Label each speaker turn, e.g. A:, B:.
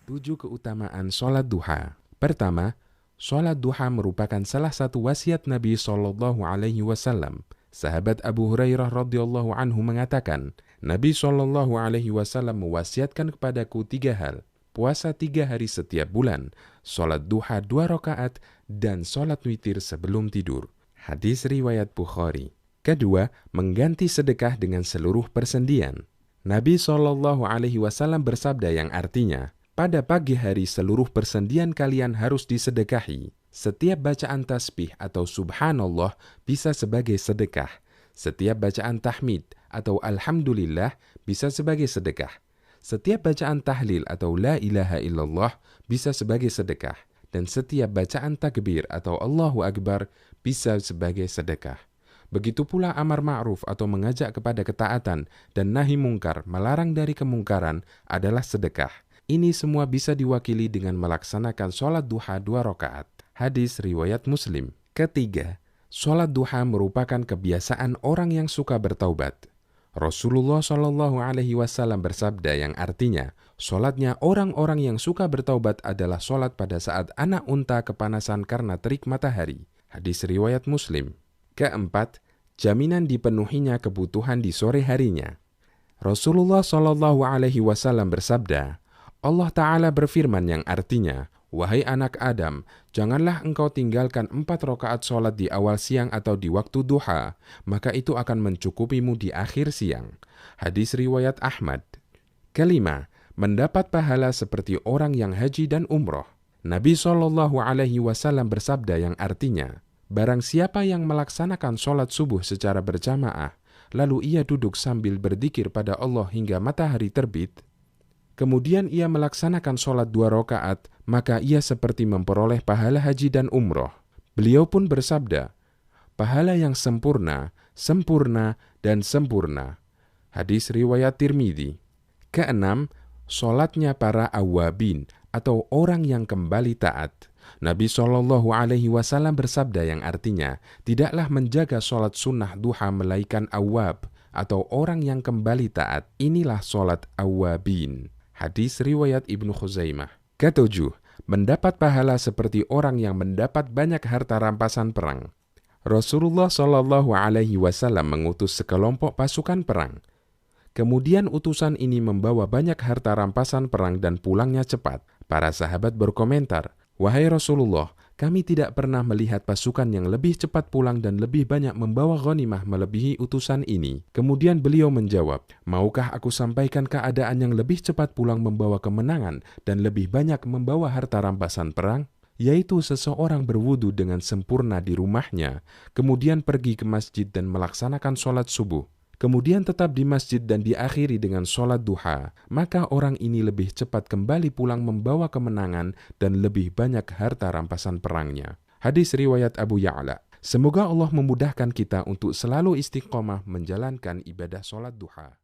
A: 7 keutamaan sholat duha. Pertama, sholat duha merupakan salah satu wasiat Nabi Shallallahu Alaihi Wasallam. Sahabat Abu Hurairah radhiyallahu anhu mengatakan, Nabi Shallallahu Alaihi Wasallam mewasiatkan kepadaku 3 hal: puasa 3 hari setiap bulan, sholat duha 2 rakaat, dan sholat witir sebelum tidur. Hadis riwayat Bukhari. Kedua, mengganti sedekah dengan seluruh persendian. Nabi Shallallahu Alaihi Wasallam bersabda yang artinya, pada pagi hari seluruh persendian kalian harus disedekahi. Setiap bacaan tasbih atau subhanallah bisa sebagai sedekah. Setiap bacaan tahmid atau alhamdulillah bisa sebagai sedekah. Setiap bacaan tahlil atau la ilaha illallah bisa sebagai sedekah. Dan setiap bacaan takbir atau Allahu Akbar bisa sebagai sedekah. Begitu pula amar ma'ruf atau mengajak kepada ketaatan dan nahi mungkar, melarang dari kemungkaran adalah sedekah. Ini semua bisa diwakili dengan melaksanakan sholat duha 2 rakaat. Hadis riwayat Muslim. Ketiga, sholat duha merupakan kebiasaan orang yang suka bertaubat. Rasulullah Shallallahu Alaihi Wasallam bersabda yang artinya, sholatnya orang-orang yang suka bertaubat adalah sholat pada saat anak unta kepanasan karena terik matahari. Hadis riwayat Muslim. Keempat, jaminan dipenuhinya kebutuhan di sore harinya. Rasulullah Shallallahu Alaihi Wasallam bersabda, Allah Ta'ala berfirman yang artinya, wahai anak Adam, janganlah engkau tinggalkan 4 rakaat sholat di awal siang atau di waktu duha, maka itu akan mencukupimu di akhir siang. Hadis riwayat Ahmad. Kelima, mendapat pahala seperti orang yang haji dan umroh. Nabi Shallallahu Alaihi Wasallam bersabda yang artinya, barang siapa yang melaksanakan sholat subuh secara berjamaah, lalu ia duduk sambil berzikir pada Allah hingga matahari terbit, kemudian ia melaksanakan sholat 2 rakaat, maka ia seperti memperoleh pahala haji dan umroh. Beliau pun bersabda, pahala yang sempurna, sempurna, dan sempurna. Hadis riwayat Tirmidzi. Keenam, sholatnya para awabin atau orang yang kembali taat. Nabi Shallallahu Alaihi Wasallam bersabda yang artinya, tidaklah menjaga sholat sunnah duha melainkan awab atau orang yang kembali taat. Inilah sholat awabin. Hadis riwayat Ibnu Khuzaimah. Ketujuh, mendapat pahala seperti orang yang mendapat banyak harta rampasan perang. Rasulullah Shallallahu Alaihi Wasallam mengutus sekelompok pasukan perang. Kemudian utusan ini membawa banyak harta rampasan perang dan pulangnya cepat. Para sahabat berkomentar, wahai Rasulullah, kami tidak pernah melihat pasukan yang lebih cepat pulang dan lebih banyak membawa ghanimah melebihi utusan ini. Kemudian beliau menjawab, maukah aku sampaikan keadaan yang lebih cepat pulang membawa kemenangan dan lebih banyak membawa harta rampasan perang? Yaitu seseorang berwudu dengan sempurna di rumahnya, kemudian pergi ke masjid dan melaksanakan sholat subuh. Kemudian tetap di masjid dan diakhiri dengan sholat duha, maka orang ini lebih cepat kembali pulang membawa kemenangan dan lebih banyak harta rampasan perangnya. Hadis riwayat Abu Ya'la. Semoga Allah memudahkan kita untuk selalu istiqomah menjalankan ibadah sholat duha.